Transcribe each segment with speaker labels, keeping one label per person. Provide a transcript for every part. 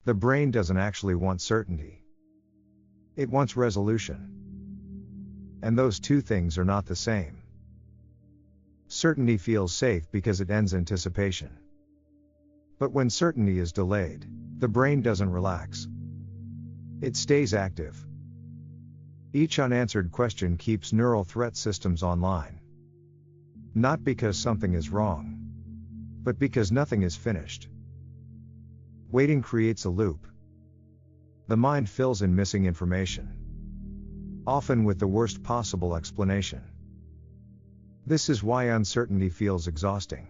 Speaker 1: The brain doesn't actually want certainty. It wants resolution. And those two things are not the same. Certainty feels safe because it ends anticipation. But when certainty is delayed, the brain doesn't relax. It stays active. Each unanswered question keeps neural threat systems online. Not because something is wrong, but because nothing is finished. Waiting creates a loop. The mind fills in missing information, often with the worst possible explanation. This is why uncertainty feels exhausting.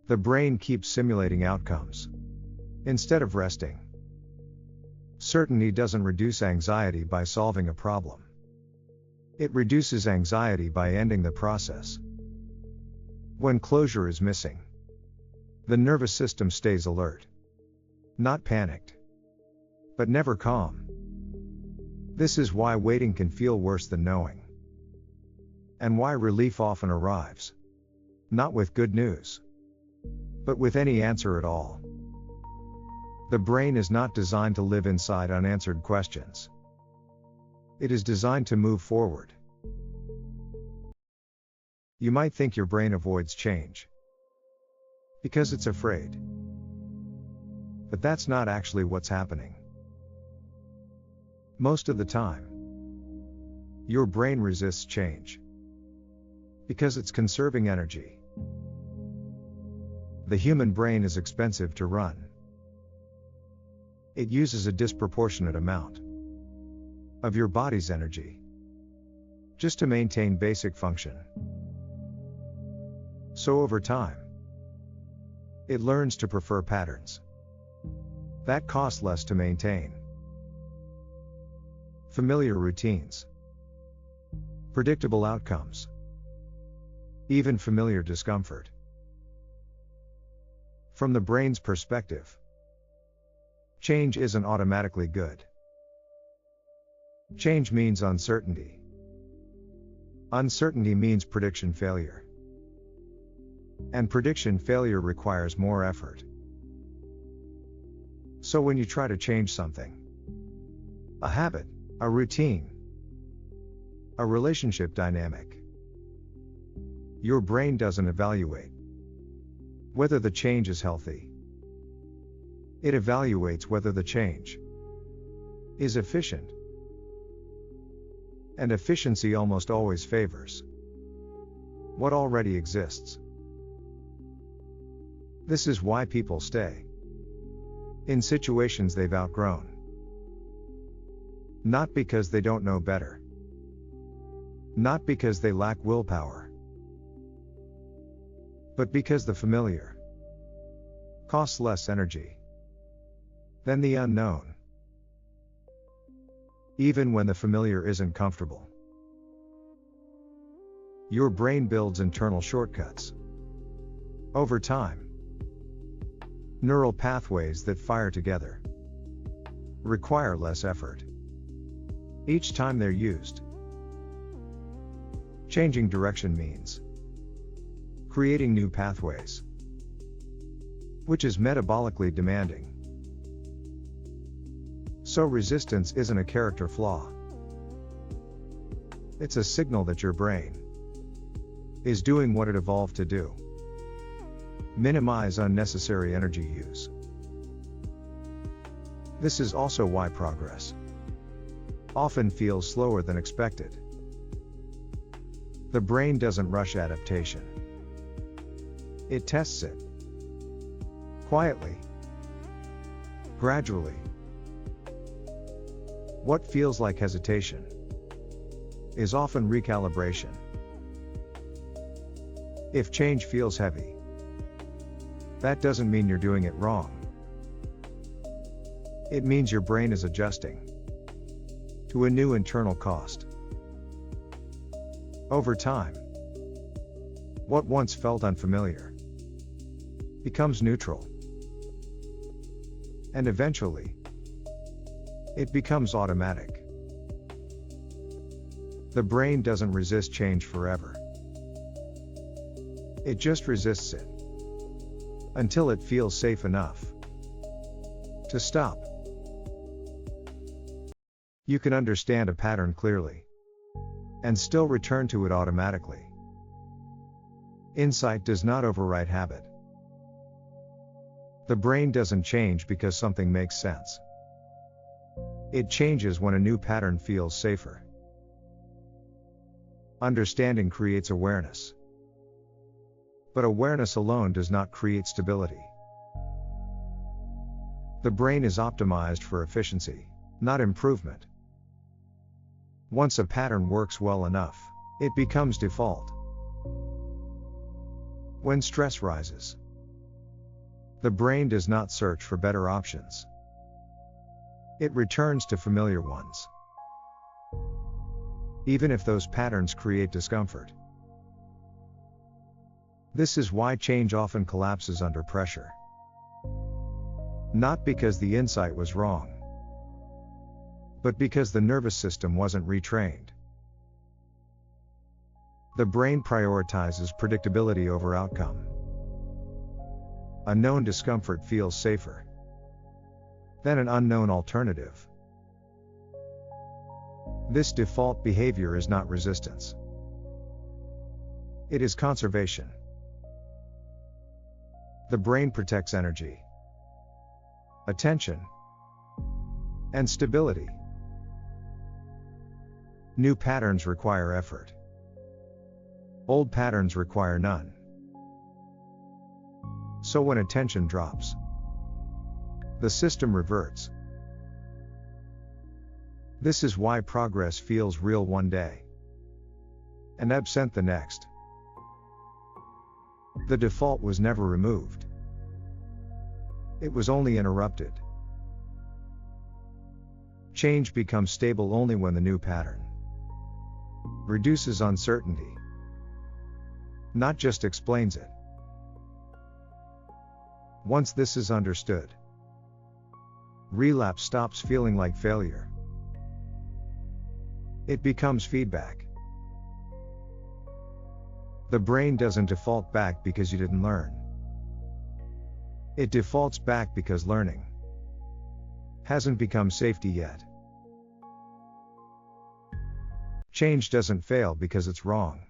Speaker 1: The brain keeps simulating outcomes instead of resting. Certainty doesn't reduce anxiety by solving a problem. It reduces anxiety by ending the process. When closure is missing, the nervous system stays alert. Not panicked, but never calm. This is why waiting can feel worse than knowing. And why relief often arrives. Not with good news, but with any answer at all. The brain is not designed to live inside unanswered questions. It is designed to move forward. You might think your brain avoids change because it's afraid. But that's not actually what's happening. Most of the time, your brain resists change because it's conserving energy. The human brain is expensive to run. It uses a disproportionate amount of your body's energy just to maintain basic function. So over time, it learns to prefer patterns that cost less to maintain. Familiar routines, predictable outcomes, even familiar discomfort. From the brain's perspective, change isn't automatically good. Change means uncertainty. Uncertainty means prediction failure. And prediction failure requires more effort. So when you try to change something, a habit, a routine, a relationship dynamic, your brain doesn't evaluate whether the change is healthy. It evaluates whether the change is efficient. And efficiency almost always favors what already exists. This is why people stay in situations they've outgrown. Not because they don't know better. Not because they lack willpower. But because the familiar costs less energy than the unknown. Even when the familiar isn't comfortable. Your brain builds internal shortcuts. Over time, neural pathways that fire together require less effort each time they're used. Changing direction means creating new pathways, which is metabolically demanding. So resistance isn't a character flaw. It's a signal that your brain is doing what it evolved to do. Minimize unnecessary energy use. This is also why progress often feels slower than expected. The brain doesn't rush adaptation. It tests it. Quietly. Gradually. What feels like hesitation is often recalibration. If change feels heavy, that doesn't mean you're doing it wrong. It means your brain is adjusting to a new internal cost. Over time, what once felt unfamiliar becomes neutral. And eventually, it becomes automatic. The brain doesn't resist change forever. It just resists it until it feels safe enough To stop. You can understand a pattern clearly and still return to it automatically. Insight does not override habit. The brain doesn't change because something makes sense. It changes when a new pattern feels safer. Understanding creates awareness. But awareness alone does not create stability. The brain is optimized for efficiency, not improvement. Once a pattern works well enough, it becomes default. When stress rises, the brain does not search for better options. It returns to familiar ones, even if those patterns create discomfort. This is why change often collapses under pressure. Not because the insight was wrong, but because the nervous system wasn't retrained. The brain prioritizes predictability over outcome. A known discomfort feels safer than an unknown alternative. This default behavior is not resistance. It is conservation. The brain protects energy, attention, and stability. New patterns require effort. Old patterns require none. So when attention drops, the system reverts. This is why progress feels real one day and absent the next. The default was never removed. It was only interrupted. Change becomes stable only when the new pattern reduces uncertainty, not just explains it. Once this is understood, relapse stops feeling like failure. It becomes feedback. The brain doesn't default back because you didn't learn. It defaults back because learning hasn't become safety yet. Change doesn't fail because it's wrong.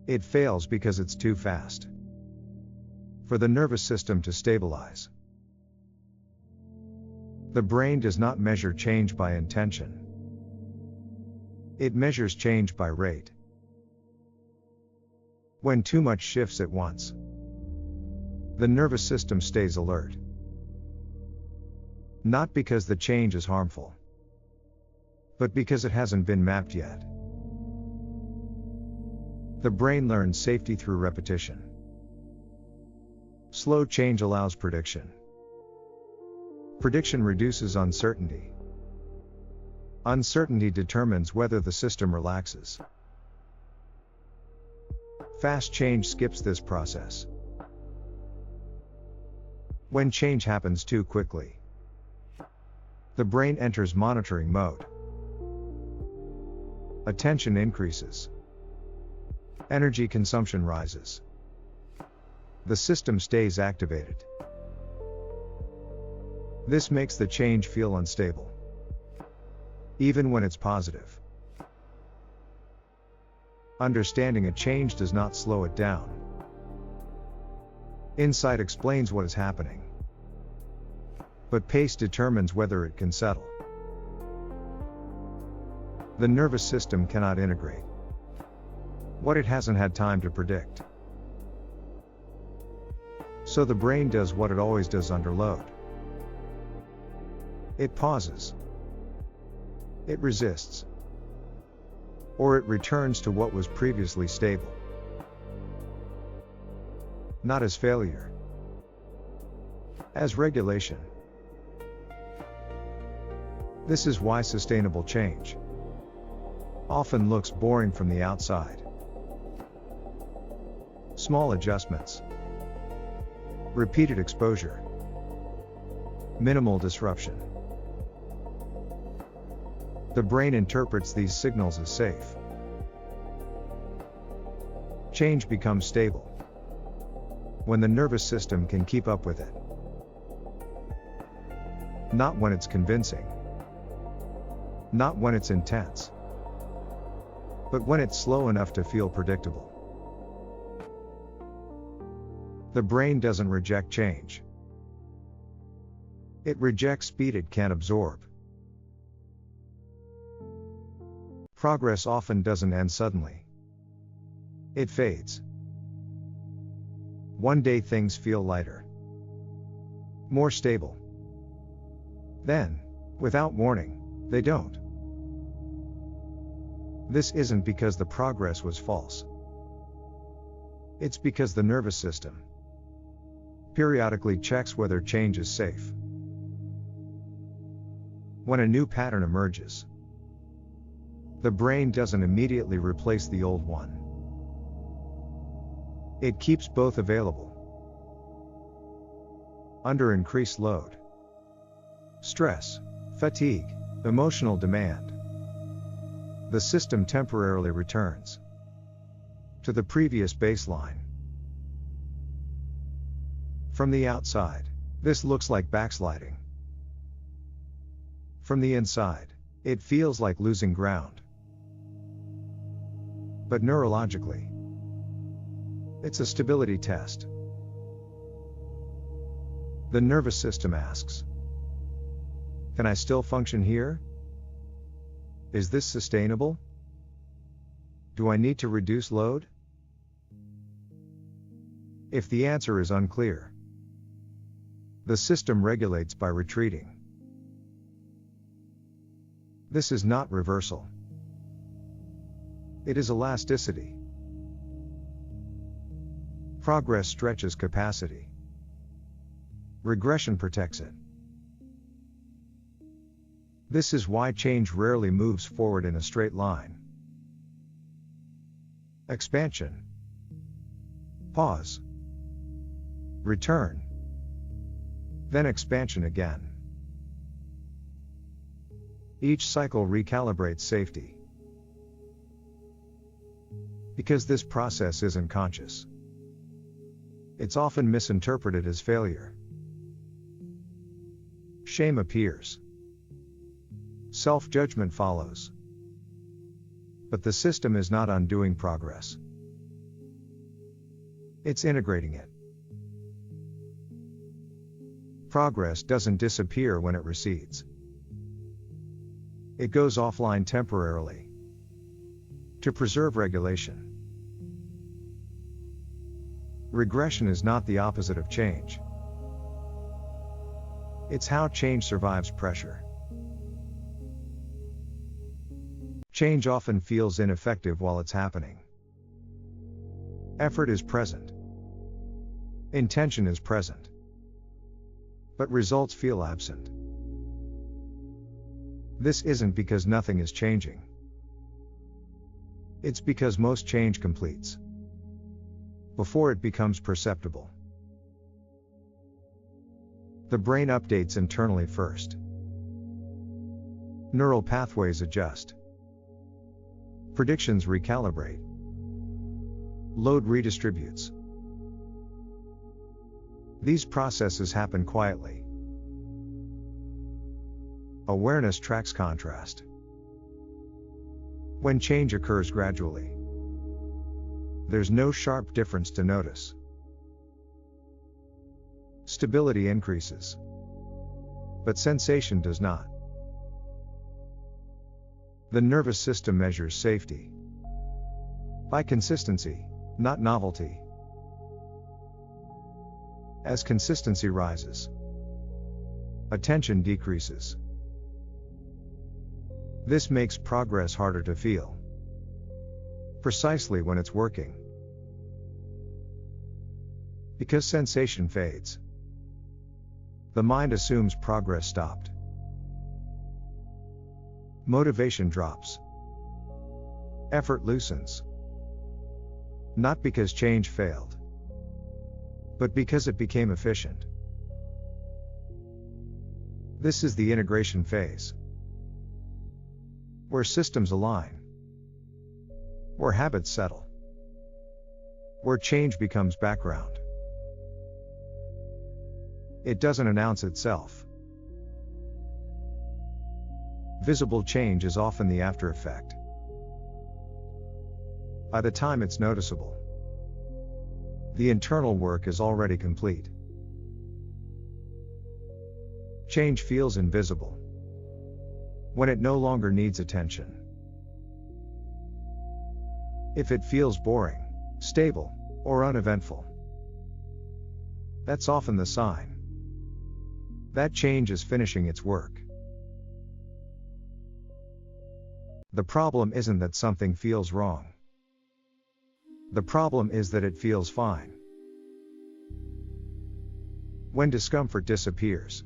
Speaker 1: It fails because it's too fast for the nervous system to stabilize. The brain does not measure change by intention. It measures change by rate. When too much shifts at once, the nervous system stays alert. Not because the change is harmful, but because it hasn't been mapped yet. The brain learns safety through repetition. Slow change allows prediction. Prediction reduces uncertainty. Uncertainty determines whether the system relaxes. Fast change skips this process. When change happens too quickly, the brain enters monitoring mode. Attention increases. Energy consumption rises. The system stays activated. This makes the change feel unstable, even when it's positive. Understanding a change does not slow it down. Insight explains what is happening, but pace determines whether it can settle. The nervous system cannot integrate what it hasn't had time to predict. So the brain does what it always does under load. It pauses. It resists. Or it returns to what was previously stable. Not as failure, as regulation. This is why sustainable change often looks boring from the outside. Small adjustments, repeated exposure, minimal disruption. The brain interprets these signals as safe. Change becomes stable when the nervous system can keep up with it. Not when it's convincing. Not when it's intense. But when it's slow enough to feel predictable. The brain doesn't reject change. It rejects speed it can't absorb. Progress often doesn't end suddenly. It fades. One day things feel lighter, more stable. Then, without warning, they don't. This isn't because the progress was false. It's because the nervous system periodically checks whether change is safe. When a new pattern emerges, the brain doesn't immediately replace the old one. It keeps both available. Under increased load, stress, fatigue, emotional demand, the system temporarily returns to the previous baseline. From the outside, this looks like backsliding. From the inside, it feels like losing ground. But neurologically, it's a stability test. The nervous system asks, can I still function here? Is this sustainable? Do I need to reduce load? If the answer is unclear, the system regulates by retreating. This is not reversal. It is elasticity. Progress stretches capacity. Regression protects it. This is why change rarely moves forward in a straight line. Expansion. Pause. Return. Then expansion again. Each cycle recalibrates safety. Because this process isn't conscious, it's often misinterpreted as failure. Shame appears. Self-judgment follows. But the system is not undoing progress. It's integrating it. Progress doesn't disappear when it recedes. It goes offline temporarily to preserve regulation. Regression is not the opposite of change. It's how change survives pressure. Change often feels ineffective while it's happening. Effort is present. Intention is present. But results feel absent. This isn't because nothing is changing. It's because most change completes before it becomes perceptible. The brain updates internally first. Neural pathways adjust. Predictions recalibrate. Load redistributes. These processes happen quietly. Awareness tracks contrast. When change occurs gradually, there's no sharp difference to notice. Stability increases, but sensation does not. The nervous system measures safety by consistency, not novelty. As consistency rises, attention decreases. This makes progress harder to feel, precisely when it's working. Because sensation fades, the mind assumes progress stopped. Motivation drops. Effort loosens. Not because change failed, but because it became efficient. This is the integration phase, where systems align, where habits settle, where change becomes background. It doesn't announce itself. Visible change is often the after effect. By the time it's noticeable, the internal work is already complete. Change feels invisible when it no longer needs attention. If it feels boring, stable, or uneventful, that's often the sign that change is finishing its work. The problem isn't that something feels wrong. The problem is that it feels fine. When discomfort disappears,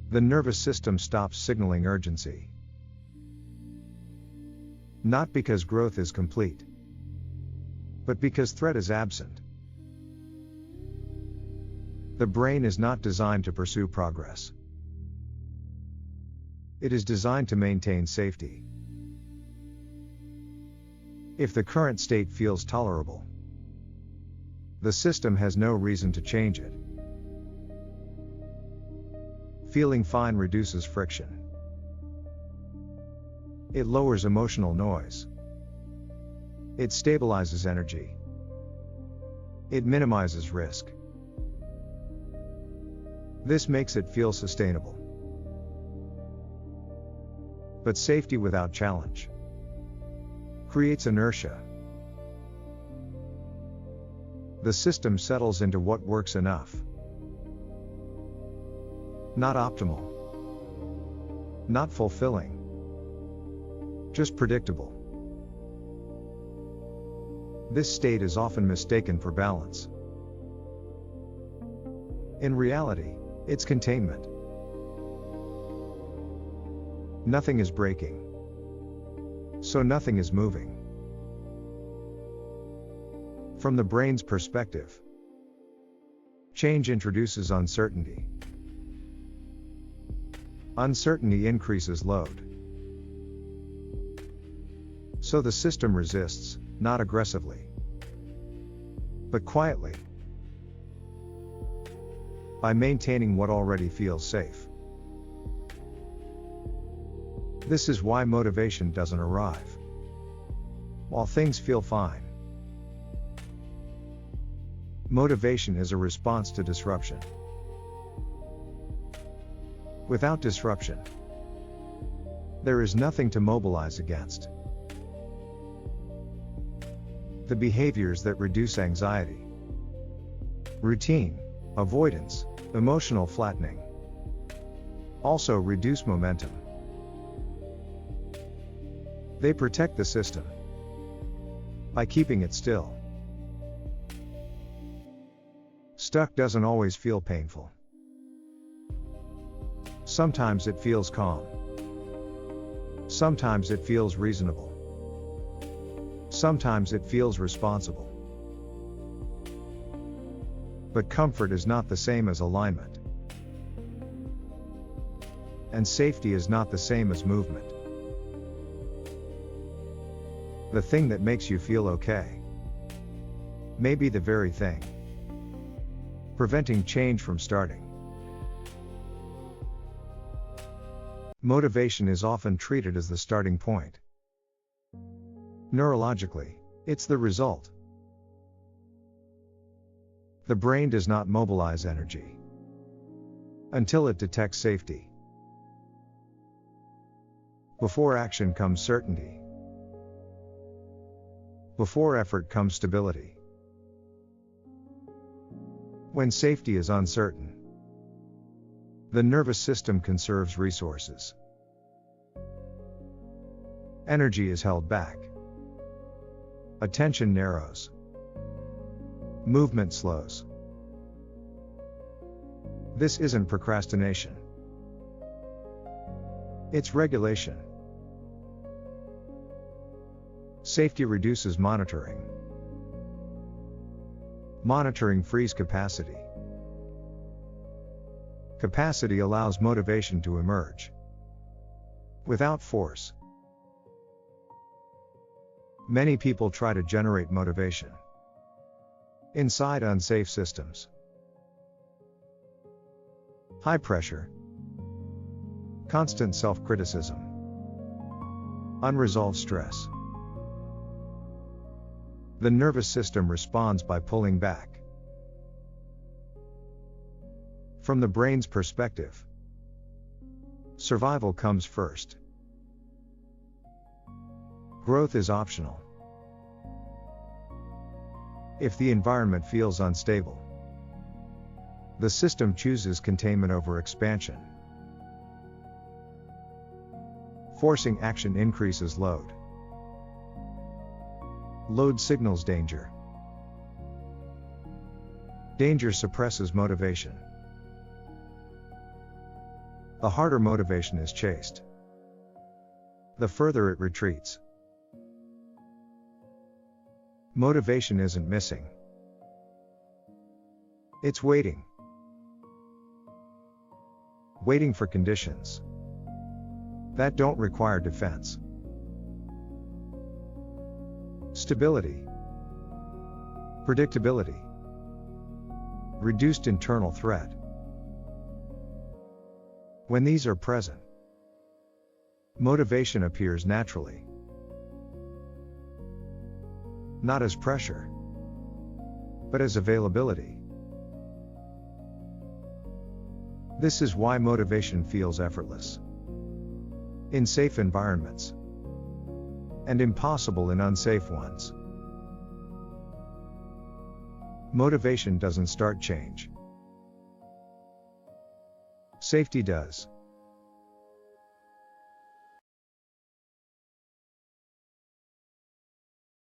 Speaker 1: the nervous system stops signaling urgency. Not because growth is complete, but because threat is absent. The brain is not designed to pursue progress. It is designed to maintain safety. If the current state feels tolerable, the system has no reason to change it. Feeling fine reduces friction. It lowers emotional noise. It stabilizes energy. It minimizes risk. This makes it feel sustainable. But safety without challenge creates inertia. The system settles into what works enough. Not optimal. Not fulfilling. Just predictable. This state is often mistaken for balance. In reality, it's containment. Nothing is breaking, so nothing is moving. From the brain's perspective, change introduces uncertainty. Uncertainty increases load. So the system resists, not aggressively, but quietly, by maintaining what already feels safe. This is why motivation doesn't arrive while things feel fine. Motivation is a response to disruption. Without disruption, there is nothing to mobilize against. The behaviors that reduce anxiety, routine, avoidance, emotional flattening, also reduce momentum. They protect the system by keeping it still. Stuck doesn't always feel painful. Sometimes it feels calm. Sometimes it feels reasonable. Sometimes it feels responsible. But comfort is not the same as alignment. And safety is not the same as movement. The thing that makes you feel okay may be the very thing preventing change from starting. Motivation is often treated as the starting point. Neurologically, it's the result. The brain does not mobilize energy until it detects safety. Before action comes certainty. Before effort comes stability. When safety is uncertain, the nervous system conserves resources. Energy is held back. Attention narrows. Movement slows. This isn't procrastination. It's regulation. Safety reduces monitoring. Monitoring frees capacity. Capacity allows motivation to emerge without force. Many people try to generate motivation inside unsafe systems. High pressure, Constant self-criticism. Unresolved stress. The nervous system responds by pulling back. From the brain's perspective, survival comes first. Growth is optional. If the environment feels unstable, the system chooses containment over expansion. Forcing action increases load. Load signals danger. Danger suppresses motivation. The harder motivation is chased, the further it retreats. Motivation isn't missing. It's waiting. Waiting for conditions that don't require defense. Stability. Predictability. Reduced internal threat. When these are present, motivation appears naturally. Not as pressure, but as availability. This is why motivation feels effortless in safe environments and impossible in unsafe ones. Motivation doesn't start change. Safety does.